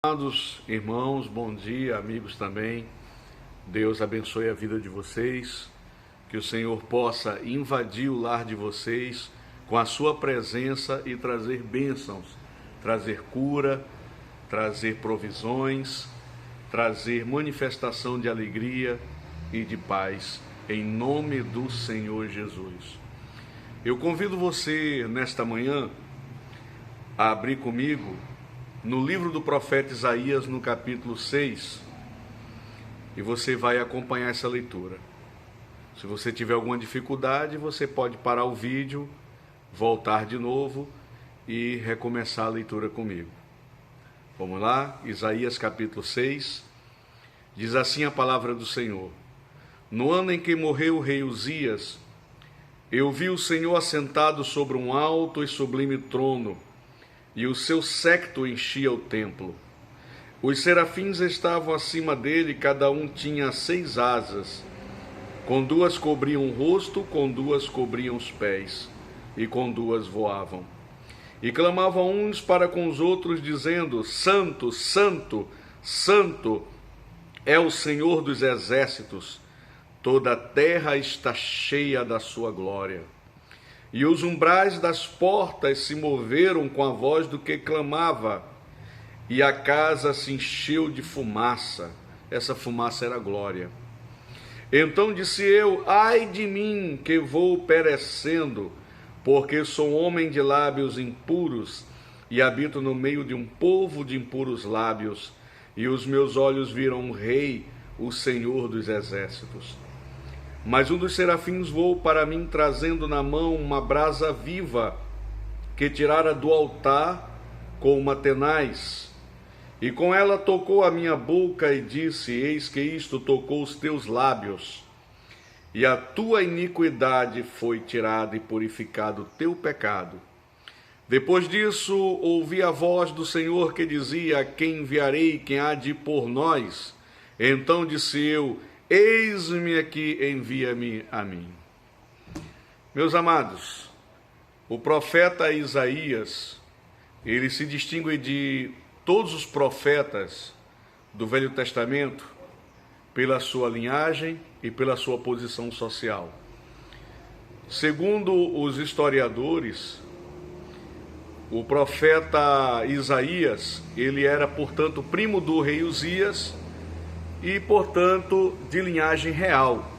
Amados irmãos, bom dia, amigos também. Deus abençoe a vida de vocês, que o Senhor possa invadir o lar de vocês com a sua presença e trazer bênçãos, trazer cura, trazer provisões, trazer manifestação de alegria e de paz, em nome do Senhor Jesus. Eu convido você nesta manhã a abrir comigo no livro do profeta Isaías, no capítulo 6, e você vai acompanhar essa leitura. Se você tiver alguma dificuldade, você pode parar o vídeo, voltar de novo e recomeçar a leitura comigo. Vamos lá, Isaías capítulo 6, diz assim a palavra do Senhor: No ano em que morreu o rei Uzias, eu vi o Senhor assentado sobre um alto e sublime trono, e o seu séquito enchia o templo. Os serafins estavam acima dele, cada um tinha 6 asas. Com 2 cobriam o rosto, com 2 cobriam os pés, e com 2 voavam. E clamavam uns para com os outros, dizendo: Santo, Santo, Santo é o Senhor dos exércitos, toda a terra está cheia da sua glória. E os umbrais das portas se moveram com a voz do que clamava, e a casa se encheu de fumaça. Essa fumaça era glória. Então disse eu: ai de mim, que vou perecendo, porque sou homem de lábios impuros, e habito no meio de um povo de impuros lábios, e os meus olhos viram o Rei, o Senhor dos exércitos. Mas um dos serafins voou para mim, trazendo na mão uma brasa viva, que tirara do altar com uma tenaz. E com ela tocou a minha boca e disse: Eis que isto tocou os teus lábios, e a tua iniquidade foi tirada e purificado o teu pecado. Depois disso, ouvi a voz do Senhor que dizia: Quem enviarei, quem há de ir por nós? Então disse eu: Eis-me aqui, envia-me a mim. Meus amados, o profeta Isaías, ele se distingue de todos os profetas do Velho Testamento pela sua linhagem e pela sua posição social. Segundo os historiadores, o profeta Isaías, ele era, portanto, primo do rei Uzias, e, portanto, de linhagem real.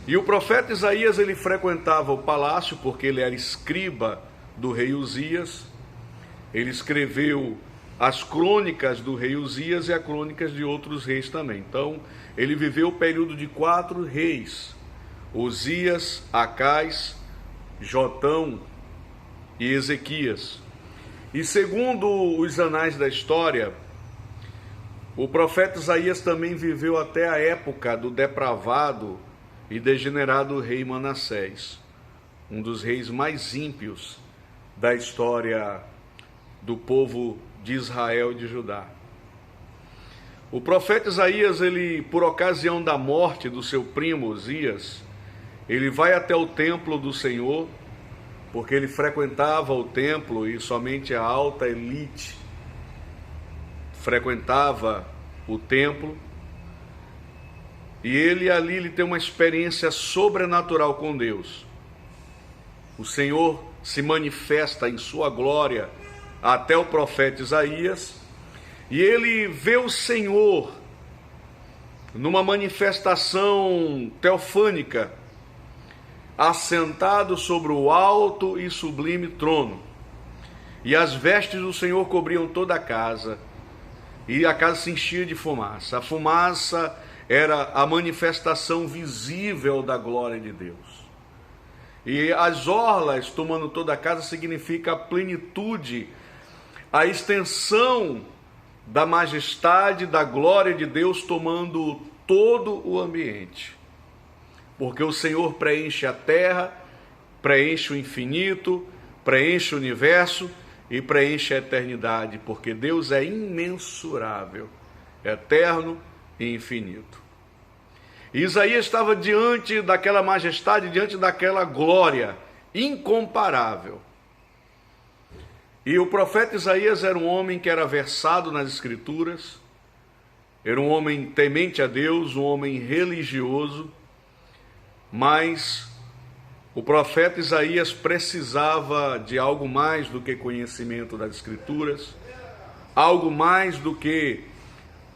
E o profeta Isaías, ele frequentava o palácio, porque ele era escriba do rei Uzias. Ele escreveu as crônicas do rei Uzias e as crônicas de outros reis também. Então, ele viveu o período de 4 reis: Uzias, Acais, Jotão e Ezequias. E segundo os anais da história, o profeta Isaías também viveu até a época do depravado e degenerado rei Manassés, um dos reis mais ímpios da história do povo de Israel e de Judá. O profeta Isaías, ele, por ocasião da morte do seu primo Uzias, ele vai até o templo do Senhor, porque ele frequentava o templo e somente a alta elite frequentava o templo, e ele tem uma experiência sobrenatural com Deus. O Senhor se manifesta em sua glória até o profeta Isaías, e ele vê o Senhor numa manifestação teofânica, assentado sobre o alto e sublime trono, e as vestes do Senhor cobriam toda a casa, e a casa se enchia de fumaça. A fumaça era a manifestação visível da glória de Deus. E as orlas tomando toda a casa significa a plenitude, a extensão da majestade, da glória de Deus tomando todo o ambiente. Porque o Senhor preenche a terra, preenche o infinito, preenche o universo e preenche a eternidade, porque Deus é imensurável, eterno e infinito. E Isaías estava diante daquela majestade, diante daquela glória incomparável. E o profeta Isaías era um homem que era versado nas Escrituras, era um homem temente a Deus, um homem religioso, mas o profeta Isaías precisava de algo mais do que conhecimento das Escrituras, algo mais do que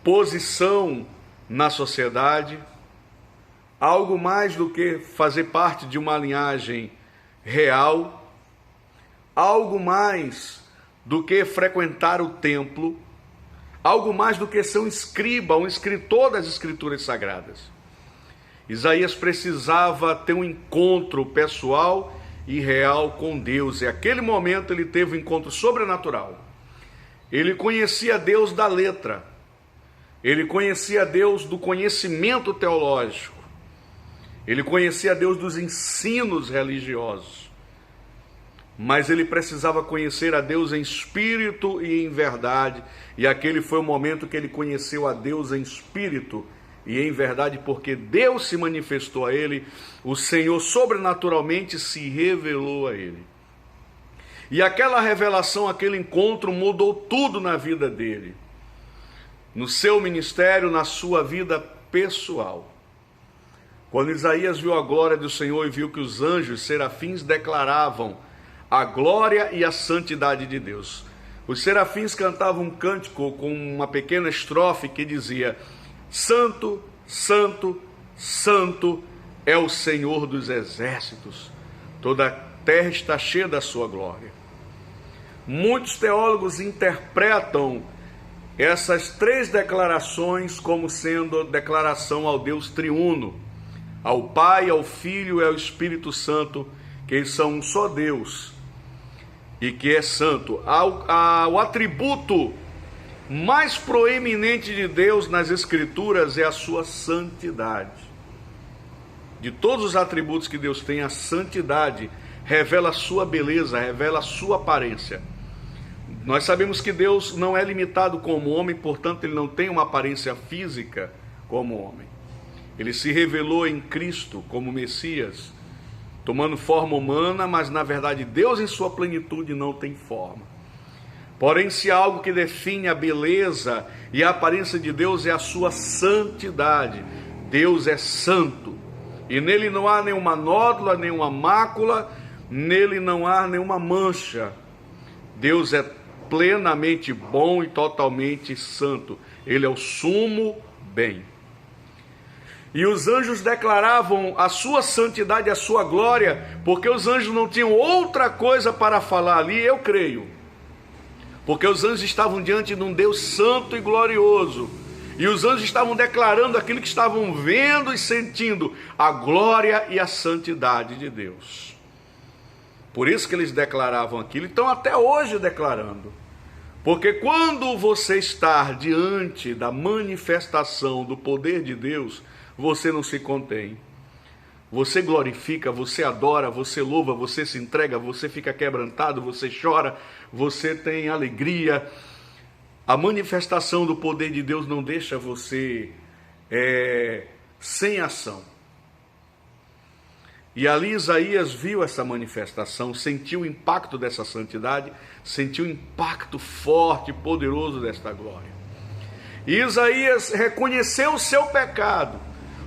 posição na sociedade, algo mais do que fazer parte de uma linhagem real, algo mais do que frequentar o templo, algo mais do que ser um escriba, um escritor das Escrituras Sagradas. Isaías precisava ter um encontro pessoal e real com Deus, e naquele momento ele teve um encontro sobrenatural. Ele conhecia Deus da letra, ele conhecia Deus do conhecimento teológico, ele conhecia Deus dos ensinos religiosos, mas ele precisava conhecer a Deus em espírito e em verdade, e aquele foi o momento que ele conheceu a Deus em espírito e em verdade, porque Deus se manifestou a ele, o Senhor sobrenaturalmente se revelou a ele. E aquela revelação, aquele encontro mudou tudo na vida dele, no seu ministério, na sua vida pessoal. Quando Isaías viu a glória do Senhor e viu que os anjos serafins declaravam a glória e a santidade de Deus. Os serafins cantavam um cântico com uma pequena estrofe que dizia: Santo, Santo, Santo é o Senhor dos exércitos, toda a terra está cheia da sua glória. Muitos teólogos interpretam essas três declarações como sendo declaração ao Deus triuno, ao Pai, ao Filho e ao Espírito Santo, que eles são um só Deus e que é santo. O atributo mais proeminente de Deus nas Escrituras é a sua santidade. De todos os atributos que Deus tem, a santidade revela a sua beleza, revela a sua aparência. Nós sabemos que Deus não é limitado como homem, portanto ele não tem uma aparência física como homem. Ele se revelou em Cristo como Messias, tomando forma humana, mas na verdade Deus em sua plenitude não tem forma. Porém, se há algo que define a beleza e a aparência de Deus é a sua santidade. Deus é santo, e nele não há nenhuma nódula, nenhuma mácula, nele não há nenhuma mancha. Deus é plenamente bom e totalmente santo. Ele é o sumo bem. E os anjos declaravam a sua santidade, a sua glória, porque os anjos não tinham outra coisa para falar ali, eu creio. Porque os anjos estavam diante de um Deus santo e glorioso. E os anjos estavam declarando aquilo que estavam vendo e sentindo, a glória e a santidade de Deus. Por isso que eles declaravam aquilo, e estão até hoje declarando. Porque quando você está diante da manifestação do poder de Deus, você não se contém. Você glorifica, você adora, você louva, você se entrega, você fica quebrantado, você chora, você tem alegria. A manifestação do poder de Deus não deixa você sem ação. E ali Isaías viu essa manifestação, sentiu o impacto dessa santidade, sentiu o impacto forte e poderoso desta glória. E Isaías reconheceu o seu pecado,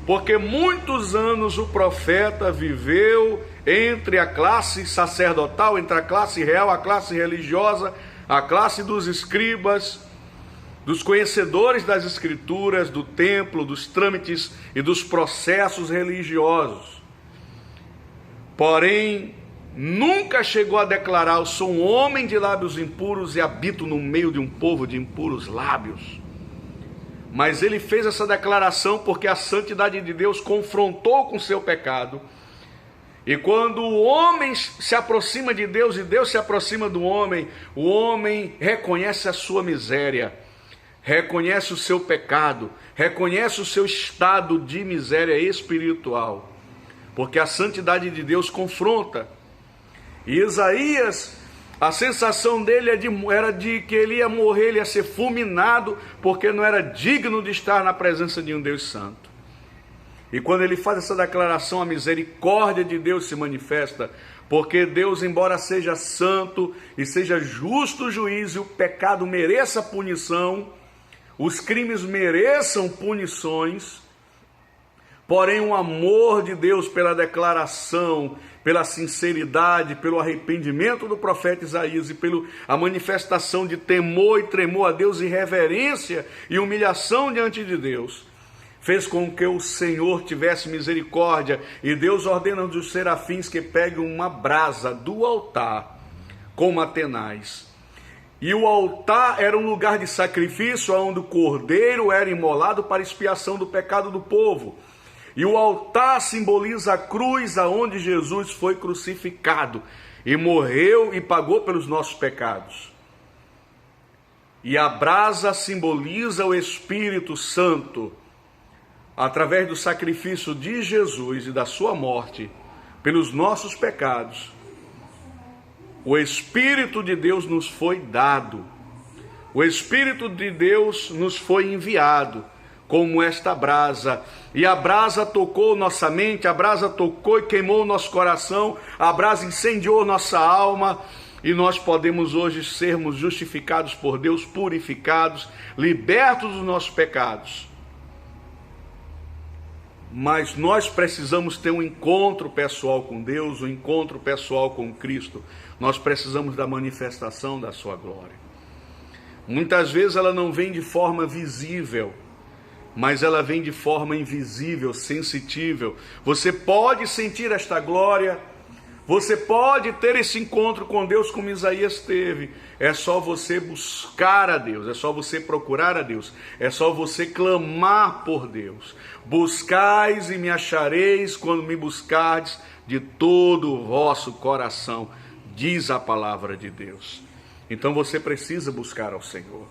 porque muitos anos o profeta viveu entre a classe sacerdotal, entre a classe real, a classe religiosa, a classe dos escribas, dos conhecedores das Escrituras, do templo, dos trâmites e dos processos religiosos. Porém, nunca chegou a declarar: eu sou um homem de lábios impuros e habito no meio de um povo de impuros lábios. Mas ele fez essa declaração porque a santidade de Deus confrontou com o seu pecado. E quando o homem se aproxima de Deus e Deus se aproxima do homem, o homem reconhece a sua miséria, reconhece o seu pecado, reconhece o seu estado de miséria espiritual, porque a santidade de Deus confronta. E Isaías, a sensação dele era de que ele ia morrer, ele ia ser fulminado, porque não era digno de estar na presença de um Deus santo. E quando ele faz essa declaração, a misericórdia de Deus se manifesta, Porque Deus, embora seja santo e seja justo juiz e o pecado mereça punição, os crimes mereçam punições, porém o amor de Deus pela declaração, pela sinceridade, pelo arrependimento do profeta Isaías e pela manifestação de temor e tremor a Deus e reverência e humilhação diante de Deus, fez com que o Senhor tivesse misericórdia, e Deus ordena dos serafins que peguem uma brasa do altar como tenaz. E o altar era um lugar de sacrifício onde o cordeiro era imolado para expiação do pecado do povo. E o altar simboliza a cruz aonde Jesus foi crucificado e morreu e pagou pelos nossos pecados. E a brasa simboliza o Espírito Santo. Através do sacrifício de Jesus e da sua morte pelos nossos pecados, o Espírito de Deus nos foi dado. O Espírito de Deus nos foi enviado como esta brasa. E a brasa tocou nossa mente, a brasa tocou e queimou nosso coração, a brasa incendiou nossa alma, e nós podemos hoje sermos justificados por Deus, purificados, libertos dos nossos pecados. Mas nós precisamos ter um encontro pessoal com Deus, um encontro pessoal com Cristo. Nós precisamos da manifestação da sua glória. Muitas vezes ela não vem de forma visível, mas ela vem de forma invisível, sensitível. Você pode sentir esta glória, você pode ter esse encontro com Deus como Isaías teve. É só você buscar a Deus, é só você procurar a Deus, é só você clamar por Deus. Buscais e me achareis quando me buscardes de todo o vosso coração, diz a palavra de Deus. Então você precisa buscar ao Senhor,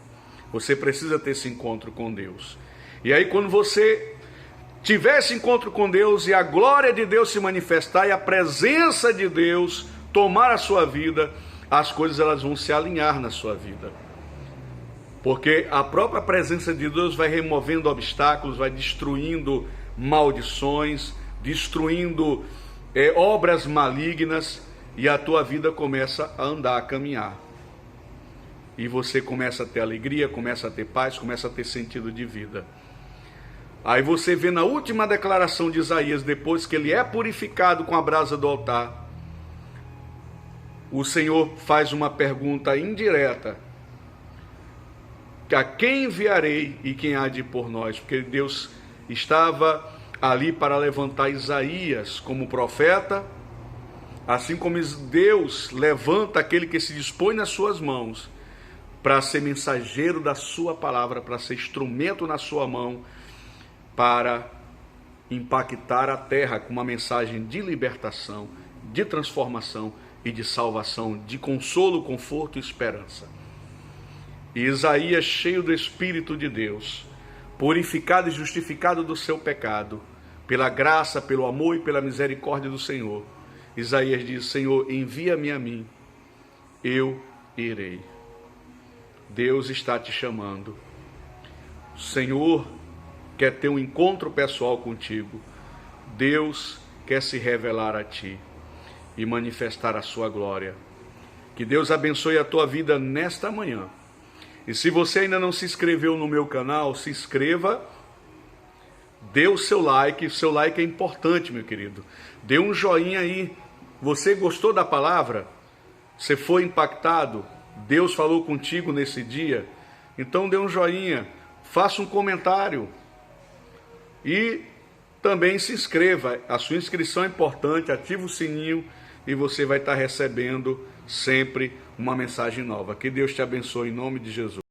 você precisa ter esse encontro com Deus. E aí quando você tiver esse encontro com Deus e a glória de Deus se manifestar e a presença de Deus tomar a sua vida, as coisas elas vão se alinhar na sua vida. Porque a própria presença de Deus vai removendo obstáculos, vai destruindo maldições, destruindo obras malignas, e a tua vida começa a andar, a caminhar. E você começa a ter alegria, começa a ter paz, começa a ter sentido de vida. Aí você vê na última declaração de Isaías, depois que ele é purificado com a brasa do altar, o Senhor faz uma pergunta indireta: a quem enviarei e quem há de ir por nós? Porque Deus estava ali para levantar Isaías como profeta, assim como Deus levanta aquele que se dispõe nas suas mãos para ser mensageiro da sua palavra, para ser instrumento na sua mão, para impactar a terra com uma mensagem de libertação, de transformação e de salvação, de consolo, conforto e esperança. E Isaías, cheio do Espírito de Deus, purificado e justificado do seu pecado, pela graça, pelo amor e pela misericórdia do Senhor, Isaías diz: Senhor, envia-me a mim, eu irei. Deus está te chamando. O Senhor quer ter um encontro pessoal contigo. Deus quer se revelar a ti e manifestar a sua glória. Que Deus abençoe a tua vida nesta manhã. E se você ainda não se inscreveu no meu canal, se inscreva, dê o seu like é importante, meu querido. Dê um joinha aí. Você gostou da palavra? Você foi impactado? Deus falou contigo nesse dia? Então dê um joinha, faça um comentário e também se inscreva. A sua inscrição é importante, ativa o sininho e você vai estar recebendo sempre uma mensagem nova. Que Deus te abençoe em nome de Jesus.